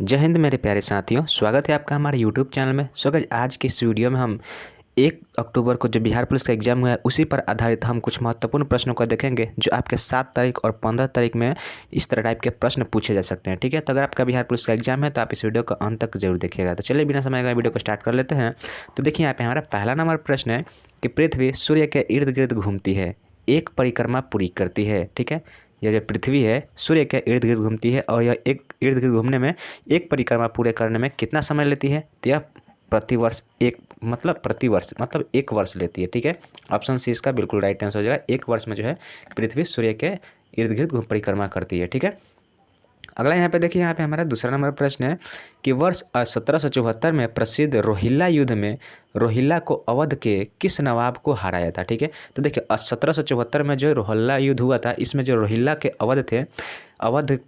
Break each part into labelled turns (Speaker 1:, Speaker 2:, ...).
Speaker 1: जय हिंद मेरे प्यारे साथियों, स्वागत है आपका हमारे यूट्यूब चैनल में। सो गाइस, आज की इस वीडियो में हम 1 अक्टूबर को जो बिहार पुलिस का एग्जाम हुआ है उसी पर आधारित हम कुछ महत्वपूर्ण प्रश्नों को देखेंगे जो आपके 7 तारीख और 15 तारीख में इस तरह टाइप के प्रश्न पूछे जा सकते हैं। ठीक है, तो अगर आपका बिहार पुलिस का एग्जाम है तो आप इस वीडियो को अंत तक जरूर देखिएगा। तो चलिए बिना समय का वीडियो को स्टार्ट कर लेते हैं। तो देखिए, यहाँ पे हमारा पहला नंबर प्रश्न है कि पृथ्वी सूर्य के इर्द गिर्द घूमती है, एक परिक्रमा पूरी करती है। ठीक है, यह जो पृथ्वी है सूर्य के इर्द गिर्द घूमती है और यह एक इर्द गिर्द घूमने में एक परिक्रमा पूरे करने में कितना समय लेती है? तो यह प्रतिवर्ष मतलब 1 वर्ष लेती है। ठीक है, ऑप्शन सी इसका बिल्कुल राइट आंसर हो जाएगा। 1 वर्ष में जो है पृथ्वी सूर्य के इर्द गिर्द परिक्रमा करती है। ठीक है, अगला यहाँ पे देखिए, यहाँ पे हमारा दूसरा नंबर प्रश्न है कि वर्ष 1774 में प्रसिद्ध रोहिल्ला युद्ध में रोहिल्ला को अवध के किस नवाब को हराया था? ठीक है, तो देखिए 1774 में जो रोहिल्ला युद्ध हुआ था, इसमें जो रोहिल्ला के अवध थे, अवध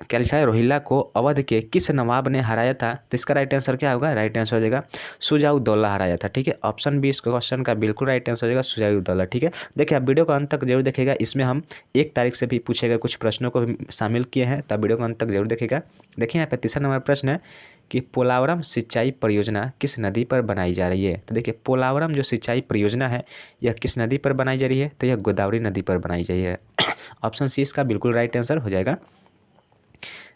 Speaker 1: क्या लिखा है, रोहिल्ला को अवध के किस नवाब ने हराया था? तो इसका राइट आंसर क्या होगा? राइट आंसर हो जाएगा शुजा-उद-दौला हराया था। ठीक है, ऑप्शन बी इस क्वेश्चन का बिल्कुल राइट आंसर हो जाएगा शुजा-उद-दौला। ठीक है, देखिए आप वीडियो को अंत तक जरूर देखिएगा। इसमें हम 1 तारीख से भी पूछे गए कुछ प्रश्नों को भी शामिल किए हैं, तब वीडियो को अंत तक जरूर देखिएगा। देखिए यहाँ पे तीसरा नंबर प्रश्न है कि पोलावरम सिंचाई परियोजना किस नदी पर बनाई जा रही है? तो देखिए पोलावरम जो सिंचाई परियोजना है यह किस नदी पर बनाई जा रही है? तो यह गोदावरी नदी पर बनाई जा रही है। ऑप्शन सी इसका बिल्कुल राइट आंसर हो जाएगा।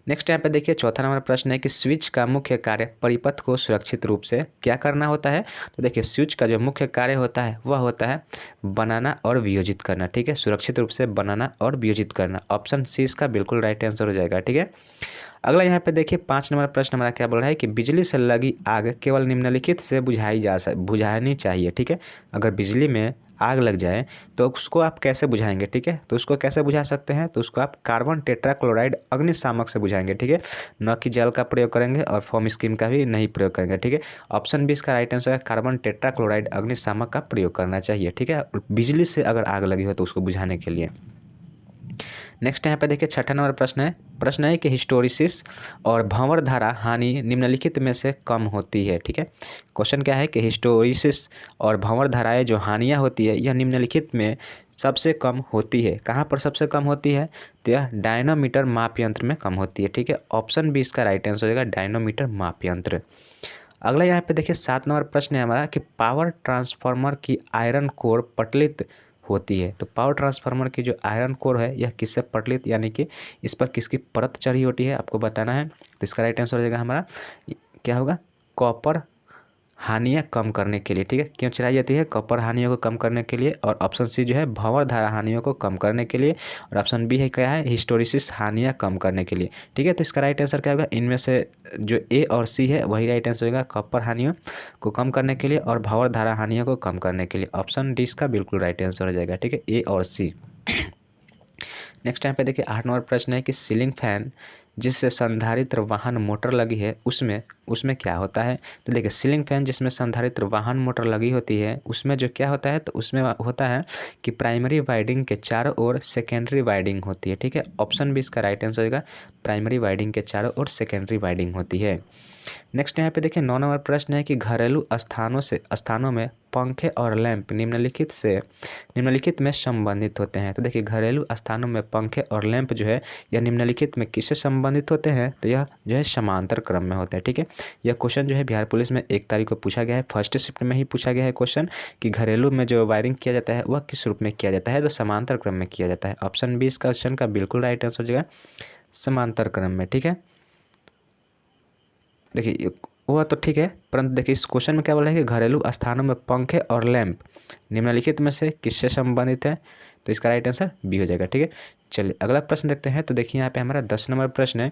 Speaker 1: नेक्स्ट यहाँ पे देखिए चौथा नंबर प्रश्न है कि स्विच का मुख्य कार्य परिपथ को सुरक्षित रूप से क्या करना होता है? तो देखिए स्विच का जो मुख्य कार्य होता है वह होता है बनाना और वियोजित करना। ठीक है, सुरक्षित रूप से बनाना और वियोजित करना। ऑप्शन सी इसका बिल्कुल राइट आंसर हो जाएगा। ठीक है, अगला यहाँ पे देखिए 5 नंबर प्रश्न हमारा क्या बोल रहा है कि बिजली से लगी आग केवल निम्नलिखित से बुझानी चाहिए। ठीक है, अगर बिजली में आग लग जाए तो उसको आप कैसे बुझाएंगे? ठीक है, तो उसको कैसे बुझा सकते हैं? तो उसको आप कार्बन टेट्राक्लोराइड अग्निशामक से बुझाएंगे। ठीक है, न कि जल का प्रयोग करेंगे और फोम स्कीम का भी नहीं प्रयोग करेंगे। ठीक है, ऑप्शन बी इसका राइट आंसर है कार्बन टेट्राक्लोराइड अग्निशामक का प्रयोग करना चाहिए। ठीक है, बिजली से अगर आग लगी हो तो उसको बुझाने के लिए। नेक्स्ट यहाँ पे देखिए छठा नंबर प्रश्न है कि हिस्टोरिसिस और भंवर धारा हानि निम्नलिखित में से कम होती है। ठीक है, क्वेश्चन क्या है कि हिस्टोरिसिस और भंवर धाराएं जो हानियाँ होती है यह निम्नलिखित में सबसे कम होती है। कहाँ पर सबसे कम होती है? तो यह डायनोमीटर माप यंत्र में कम होती है। ठीक है, ऑप्शन बी इसका राइट आंसर हो जाएगा डायनोमीटर माप यंत्र। अगला यहाँ पे देखिए 7 नंबर प्रश्न है हमारा कि पावर ट्रांसफार्मर की आयरन कोर पटलित होती है। तो पावर ट्रांसफार्मर की जो आयरन कोर है यह किससे पटलित, यानी कि इस पर किसकी परत चढ़ी होती है, आपको बताना है। तो इसका राइट आंसर हो जाएगा हमारा क्या होगा? कॉपर हानियाँ कम करने के लिए। ठीक है, क्यों चढ़ाई जाती है? कॉपर हानियों को कम करने के लिए। और ऑप्शन सी जो है भंवर धारा हानियों को कम करने के लिए। और ऑप्शन बी है क्या है? हिस्टोरिसिस हानियाँ कम करने के लिए। ठीक है, तो इसका राइट आंसर क्या होगा? इनमें से जो ए और सी है वही राइट आंसर होगा, कॉपर हानियों को कम करने के लिए और भंवर धारा हानियों को कम करने के लिए। ऑप्शन डी इसका बिल्कुल राइट आंसर हो जाएगा। ठीक है, ए और सी। नेक्स्ट टाइम पे देखिए 8 नंबर प्रश्न है कि सीलिंग फैन जिससे संधारित्र वाहन मोटर लगी है उसमें क्या होता है? तो देखिए सीलिंग फैन जिसमें संधारित्र वाहन मोटर लगी होती है उसमें जो क्या होता है, तो उसमें होता है कि प्राइमरी वाइंडिंग के चारों ओर सेकेंडरी वाइंडिंग होती है। ठीक है, ऑप्शन भी इसका राइट आंसर होगा, प्राइमरी वाइंडिंग के चारों ओर सेकेंडरी वाइंडिंग होती है। नेक्स्ट यहाँ पे देखिए 9 नंबर प्रश्न है कि घरेलू स्थानों में पंखे और लैंप निम्नलिखित में संबंधित होते हैं। तो देखिए घरेलू स्थानों में पंखे और लैंप जो है यह निम्नलिखित में किससे संबंधित होते हैं? तो यह जो है समांतर क्रम में होते हैं। ठीक है, यह क्वेश्चन जो है बिहार पुलिस में 1 तारीख को पूछा गया है, फर्स्ट शिफ्ट में ही पूछा गया है क्वेश्चन कि घरेलू में जो वायरिंग किया जाता है वह किस रूप में किया जाता है? तो समांतर क्रम में किया जाता है। ऑप्शन बी इस क्वेश्चन का बिल्कुल राइट आंसर हो जाएगा समांतर क्रम में। ठीक है, देखिए वो तो ठीक है, परंतु देखिए इस क्वेश्चन में क्या बोला है कि घरेलू स्थानों में पंखे और लैंप निम्नलिखित में से किससे संबंधित है? तो इसका राइट आंसर बी हो जाएगा। ठीक है, चलिए अगला प्रश्न देखते हैं। तो देखिए यहाँ पे हमारा 10 नंबर प्रश्न है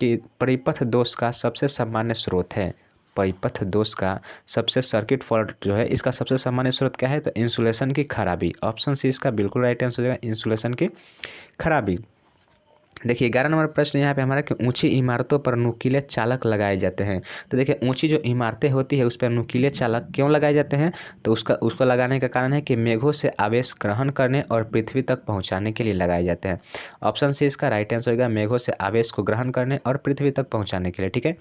Speaker 1: कि परिपथ दोष का सबसे सामान्य स्रोत है। परिपथ दोष का सबसे सर्किट फॉल्ट जो है इसका सबसे सामान्य स्रोत क्या है? तो इंसुलेशन की खराबी। ऑप्शन सी इसका बिल्कुल राइट आंसर हो जाएगा, इंसुलेशन की खराबी। देखिए 11 नंबर प्रश्न यहाँ पे हमारा कि ऊंची इमारतों पर नुकीले चालक लगाए जाते हैं। तो देखिए ऊंची जो इमारतें होती है उस पर नुकीले चालक क्यों लगाए जाते हैं? तो उसको लगाने का कारण है कि मेघों से आवेश ग्रहण करने और पृथ्वी तक पहुंचाने के लिए लगाए जाते हैं। ऑप्शन सी इसका राइट आंसर होगा, मेघों से आवेश को ग्रहण करने और पृथ्वी तक पहुँचाने के लिए। ठीक है,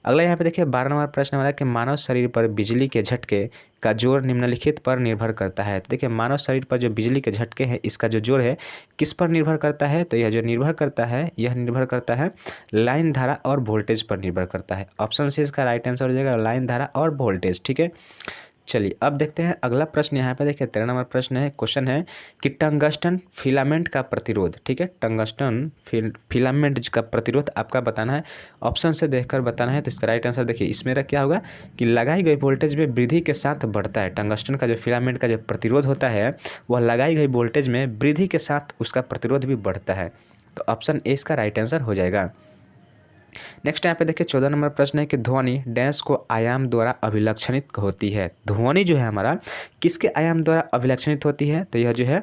Speaker 1: अगला यहाँ पे देखिए 12 नंबर प्रश्न हमारा कि मानव शरीर पर बिजली के झटके का जोर निम्नलिखित पर निर्भर करता है। तो देखिए मानव शरीर पर जो बिजली के झटके हैं इसका जो जोर है किस पर निर्भर करता है, तो यह जो निर्भर करता है यह निर्भर करता है लाइन धारा और वोल्टेज पर निर्भर करता है। ऑप्शन सी इसका राइट आंसर हो जाएगा, लाइन धारा और वोल्टेज। ठीक है, चलिए अब देखते हैं अगला प्रश्न। यहाँ पे देखिए 13 नंबर प्रश्न है, क्वेश्चन है कि टंगस्टन फिलामेंट का प्रतिरोध, ठीक है, टंगस्टन फिलामेंट का प्रतिरोध आपका बताना है, ऑप्शन से देखकर बताना है। तो इसका राइट आंसर देखिए इसमें क्या होगा कि लगाई गई वोल्टेज में वृद्धि के साथ बढ़ता है। टंगस्टन का जो फिलामेंट का जो प्रतिरोध होता है वह लगाई गई वोल्टेज में वृद्धि के साथ उसका प्रतिरोध भी बढ़ता है। तो ऑप्शन ए इसका राइट आंसर हो जाएगा। नेक्स्ट यहाँ पे देखिए 14 नंबर प्रश्न है कि ध्वनि डैश को आयाम द्वारा अभिलक्षणित होती है। ध्वनि जो है हमारा किसके आयाम द्वारा अभिलक्षणित होती है, तो यह जो है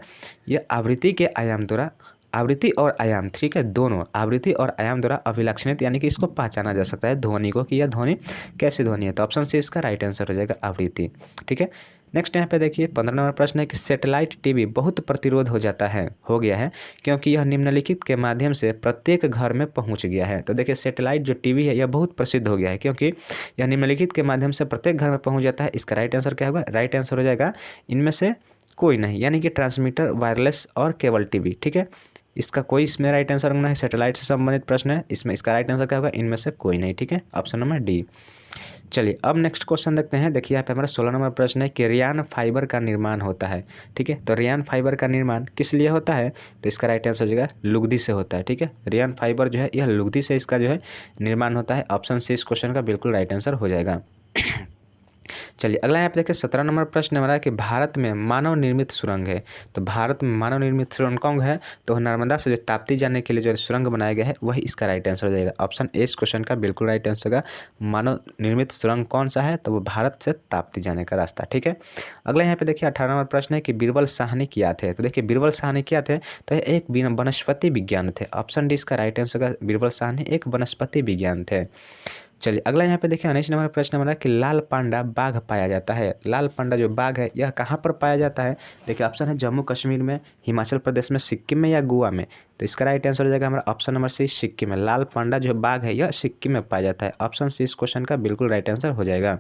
Speaker 1: यह आवृत्ति के आयाम द्वारा, आवृत्ति और आयाम, ठीक है, दोनों आवृत्ति और आयाम द्वारा अभिलक्षणित, यानी कि इसको पहचाना जा सकता है ध्वनि को कि यह ध्वनि कैसी ध्वनि है। तो ऑप्शन सी इसका राइट आंसर हो जाएगा, आवृत्ति। ठीक है, नेक्स्ट यहाँ पे देखिए 15 नंबर प्रश्न है कि सैटेलाइट टीवी बहुत प्रतिरोध हो गया है क्योंकि यह निम्नलिखित के माध्यम से प्रत्येक घर में पहुंच गया है। तो देखिए सैटेलाइट जो टीवी है यह बहुत प्रसिद्ध हो गया है क्योंकि यह निम्नलिखित के माध्यम से प्रत्येक घर में पहुंच जाता है। इसका राइट आंसर क्या होगा, राइट आंसर हो जाएगा इनमें से कोई नहीं, यानी कि ट्रांसमीटर, वायरलेस और केबल टीवी। ठीक है, इसका कोई इसमें राइट आंसर नहीं है, सैटेलाइट से संबंधित प्रश्न है, इसमें इसका राइट आंसर क्या होगा, इनमें से कोई नहीं। ठीक है, ऑप्शन नंबर डी। चलिए अब नेक्स्ट क्वेश्चन देखते हैं। देखिए यहाँ पे हमारा 16 नंबर प्रश्न है कि रेयान फाइबर का निर्माण होता है। ठीक है, तो रेयान फाइबर का निर्माण किस लिए होता है, तो इसका राइट आंसर हो जाएगा लुगदी से होता है। ठीक है, रेयान फाइबर जो है यह लुगदी से इसका जो है निर्माण होता है। ऑप्शन सी इस क्वेश्चन का बिल्कुल राइट आंसर हो जाएगा। चलिए अगला यहाँ पे देखिए 17 नंबर प्रश्न हमारा कि भारत में मानव निर्मित सुरंग है। तो भारत में मानव निर्मित सुरंग कौन है, तो नर्मदा से जो ताप्ती जाने के लिए जो सुरंग बनाया गया है वही इसका राइट आंसर हो जाएगा। ऑप्शन ए इस क्वेश्चन का बिल्कुल राइट आंसर होगा। मानव निर्मित सुरंग कौन सा है, तो वो भारत से ताप्ती जाने का रास्ता। ठीक है, अगला यहाँ पे देखिए 18 नंबर प्रश्न है कि बीरबल साहनी क्या थे। तो देखिए बीरबल साहनी क्या थे, तो ये एक वनस्पति विज्ञान थे। ऑप्शन डी इसका राइट आंसर होगा, बीरबल साहनी एक वनस्पति विज्ञान थे। चलिए अगला यहाँ पे देखिए 19 नंबर प्रश्न हमारा कि लाल पांडा बाघ पाया जाता है। लाल पांडा जो बाघ है यह कहाँ पर पाया जाता है, देखिए ऑप्शन है जम्मू कश्मीर में, हिमाचल प्रदेश में, सिक्किम में या गोवा में। तो इसका राइट आंसर हो जाएगा हमारा ऑप्शन नंबर सी, सिक्किम में। लाल पांडा जो बाघ है यह सिक्किम में पाया जाता है। ऑप्शन सी इस क्वेश्चन का बिल्कुल राइट आंसर हो जाएगा।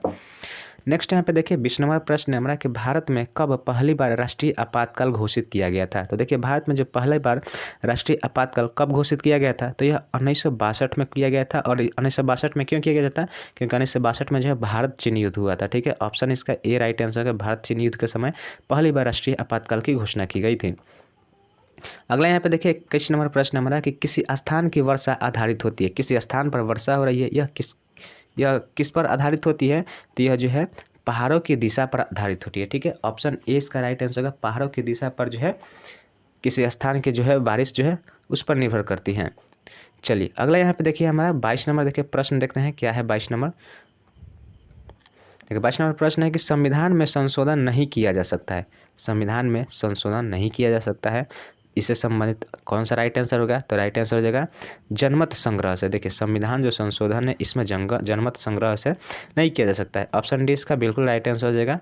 Speaker 1: नेक्स्ट यहाँ पे देखिए 20 नंबर प्रश्न है हमारा कि भारत में कब पहली बार राष्ट्रीय आपातकाल घोषित किया गया था। तो देखिए भारत में जो पहली बार राष्ट्रीय आपातकाल कब घोषित किया गया था, तो यह 1962 में किया गया था। और 1962 में क्यों किया गया था, क्योंकि 1962 में जो है भारत चीन युद्ध हुआ था। ठीक है, ऑप्शन इसका ए राइट आंसर है, भारत चीन युद्ध के समय पहली बार राष्ट्रीय आपातकाल की घोषणा की गई थी। अगला यहाँ पे देखिए 21 नंबर प्रश्न हमारा कि किसी स्थान की वर्षा आधारित होती है। किसी स्थान पर वर्षा हो रही है, यह किस पर आधारित होती है, तो यह जो है पहाड़ों की दिशा पर आधारित होती है। ठीक है, ऑप्शन ए इसका राइट आंसर होगा, पहाड़ों की दिशा पर जो है किसी स्थान की जो है बारिश जो है उस पर निर्भर करती है। चलिए अगला यहाँ पे देखिए हमारा 22 नंबर देखिए प्रश्न देखते हैं क्या है 22 नंबर। देखिए 22 नंबर प्रश्न है कि संविधान में संशोधन नहीं किया जा सकता है। संविधान में संशोधन नहीं किया जा सकता है, इससे संबंधित कौन सा राइट आंसर होगा, तो राइट आंसर हो जाएगा जनमत संग्रह से। देखिए संविधान जो संशोधन है इसमें जनमत संग्रह से नहीं किया जा सकता है। ऑप्शन डी इसका बिल्कुल राइट आंसर हो जाएगा।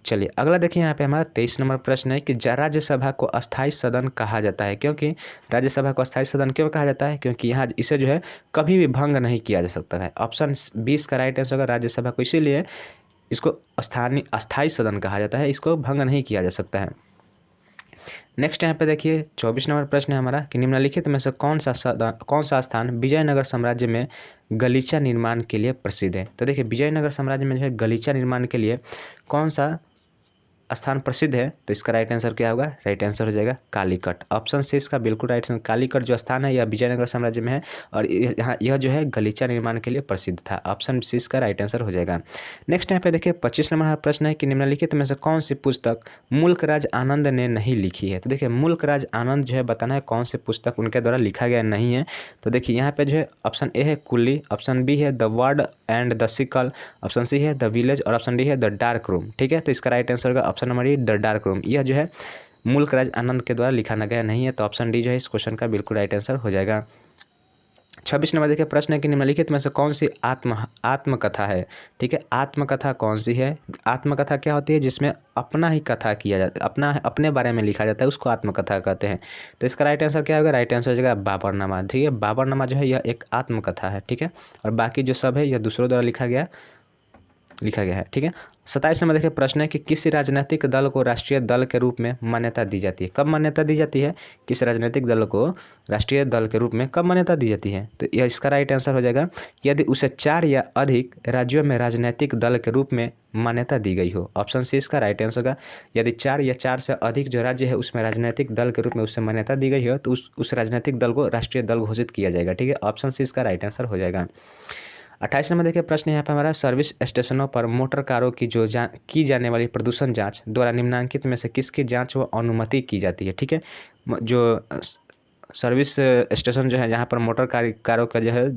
Speaker 1: चलिए अगला देखिए यहाँ पे हमारा 23 नंबर प्रश्न है कि राज्यसभा को अस्थायी सदन कहा जाता है। क्योंकि राज्यसभा को अस्थायी सदन क्यों कहा जाता है, क्योंकि यहाँ इसे जो है कभी भी भंग नहीं किया जा सकता है। ऑप्शन 20 का राइट आंसर होगा, राज्यसभा को इसीलिए इसको अस्थायी सदन कहा जाता है, इसको भंग नहीं किया जा सकता है। नेक्स्ट यहाँ पे देखिए 24 नंबर प्रश्न है हमारा कि निम्नलिखित में से कौन सा स्थान विजयनगर साम्राज्य में गलीचा निर्माण के लिए प्रसिद्ध है। तो देखिए विजयनगर साम्राज्य में जो है गलीचा निर्माण के लिए कौन सा स्थान प्रसिद्ध है, तो इसका राइट आंसर क्या होगा, राइट आंसर हो जाएगा कालीकट। ऑप्शन सी इसका बिल्कुल राइट आंसर, कालीकट जो स्थान है यह विजयनगर साम्राज्य में है और यहाँ यह जो है गलीचा निर्माण के लिए प्रसिद्ध था। ऑप्शन सी इसका राइट आंसर हो जाएगा। नेक्स्ट यहाँ पे देखिए 25 नंबर प्रश्न है कि निम्नलिखित में से कौन सी पुस्तक मुल्कराज आनंद ने नहीं लिखी है। तो देखिए मुल्कराज आनंद जो है बताना है कौन सी पुस्तक उनके द्वारा लिखा गया नहीं है। तो देखिए यहाँ पे जो है ऑप्शन ए है कुल्ली, ऑप्शन बी है the word and the sickle, option C है द विलेज और ऑप्शन डी है द डार्क रूम। ठीक है, तो इसका राइट आंसर होगा option number A the dark room. यह जो है मुल्कराज आनंद के द्वारा लिखा गया नहीं है। तो ऑप्शन डी जो है इस क्वेश्चन का बिल्कुल राइट आंसर हो जाएगा। 26 नंबर देखिए प्रश्न है कि निम्नलिखित में से कौन सी आत्मकथा है। ठीक है, आत्मकथा कौन सी है। आत्मकथा क्या होती है, जिसमें अपना ही कथा किया जाता है, अपने बारे में लिखा जाता है, उसको आत्मकथा कहते हैं। तो इसका राइट आंसर क्या होगा, राइट आंसर हो जाएगा बाबरनामा। ठीक है, बाबरनामा जो है यह एक आत्मकथा है। ठीक है, और बाकी जो सब है यह दूसरों द्वारा लिखा गया है। ठीक है, 27 नंबर देखिए प्रश्न है कि किस राजनीतिक दल को राष्ट्रीय दल के रूप में मान्यता दी जाती है। कब मान्यता दी जाती है, किस राजनीतिक दल को राष्ट्रीय दल के रूप में कब मान्यता दी जाती है। तो यह इसका राइट आंसर हो जाएगा यदि उसे 4 या अधिक राज्यों में राजनीतिक दल के रूप में मान्यता दी गई हो। ऑप्शन सी इसका राइट आंसर होगा, यदि 4 या 4 से अधिक जो राज्य है उसमें राजनीतिक दल के रूप में उससे मान्यता दी गई हो तो उस राजनीतिक दल को राष्ट्रीय दल घोषित किया जाएगा। ठीक है, ऑप्शन सी इसका राइट आंसर हो जाएगा। 28 नंबर देखिए प्रश्न यहाँ पे हमारा सर्विस स्टेशनों पर मोटर कारों की की जाने वाली प्रदूषण जांच द्वारा निम्नलिखित में से किसकी जांच व अनुमति की जाती है। ठीक है, जो सर्विस स्टेशन जो है जहाँ पर मोटर कारों का जो है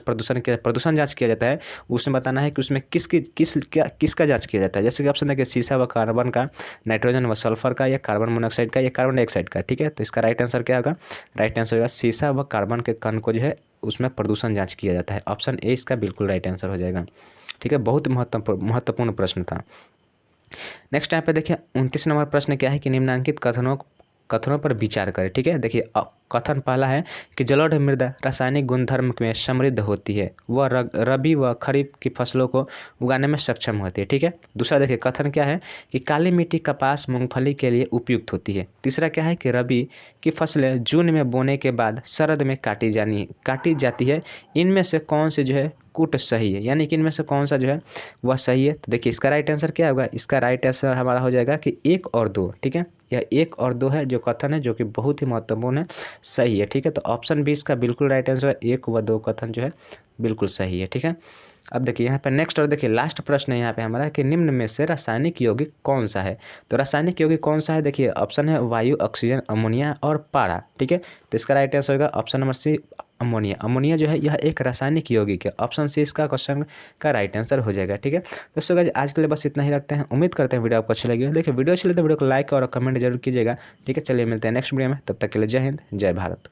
Speaker 1: प्रदूषण जांच किया जाता है, उसमें बताना है कि उसमें किसका जांच किया जाता है। जैसे कि ऑप्शन देखिए शीशा व कार्बन का, नाइट्रोजन व सल्फर का, या कार्बन मोनोऑक्साइड का, या कार्बन डाइऑक्साइड का। ठीक है, तो इसका राइट आंसर क्या होगा, राइट आंसर होगा शीशा व कार्बन के कण को जो है उसमें प्रदूषण जांच किया जाता है। ऑप्शन ए इसका बिल्कुल राइट आंसर हो जाएगा। ठीक है, बहुत महत्वपूर्ण प्रश्न था। नेक्स्ट यहाँ पे देखिए 29 नंबर प्रश्न क्या है कि निम्नांकित कथनों पर विचार करें। ठीक है, देखिए कथन पहला है कि जलोढ़ मृदा रासायनिक गुणधर्म में समृद्ध होती है, वह रबी व खरीफ की फसलों को उगाने में सक्षम होती है। ठीक है, दूसरा देखिए कथन क्या है कि काली मिट्टी कपास मूंगफली के लिए उपयुक्त होती है। तीसरा क्या है कि रबी की फसलें जून में बोने के बाद शरद में काटी जाती है। इनमें से कौन सी जो है कूट सही है, यानी कि इनमें से कौन सा जो है वह सही है। तो देखिए इसका राइट आंसर क्या होगा, इसका राइट आंसर हमारा हो जाएगा कि 1 और 2। ठीक है, यह 1 और 2 है जो कथन है, जो कि बहुत ही महत्वपूर्ण है, सही है। ठीक है, तो ऑप्शन बी इसका बिल्कुल राइट आंसर है, 1 व 2 कथन जो है बिल्कुल सही है। ठीक है, अब देखिए यहाँ पे नेक्स्ट और देखिए लास्ट प्रश्न है यहाँ पे हमारा कि निम्न में से रासायनिक यौगिक कौन सा है। तो रासायनिक यौगिक कौन सा है, देखिए ऑप्शन है वायु, ऑक्सीजन, अमोनिया और पारा। ठीक है, तो इसका राइट आंसर होगा option number C ammonia. Ammonia जो है यह एक रासायनिक यौगिक है। ऑप्शन सी इसका क्वेश्चन का राइट आंसर हो जाएगा। ठीक है, दोस्तों गाइस आज के लिए बस इतना ही रखते हैं। उम्मीद करते हैं वीडियो आपको अच्छी लगी हो। देखिए वीडियो अच्छी लगी तो वीडियो को लाइक और कमेंट जरूर कीजिएगा। ठीक है, चलिए मिलते हैं नेक्स्ट वीडियो में, तब तक के लिए जय हिंद, जय भारत।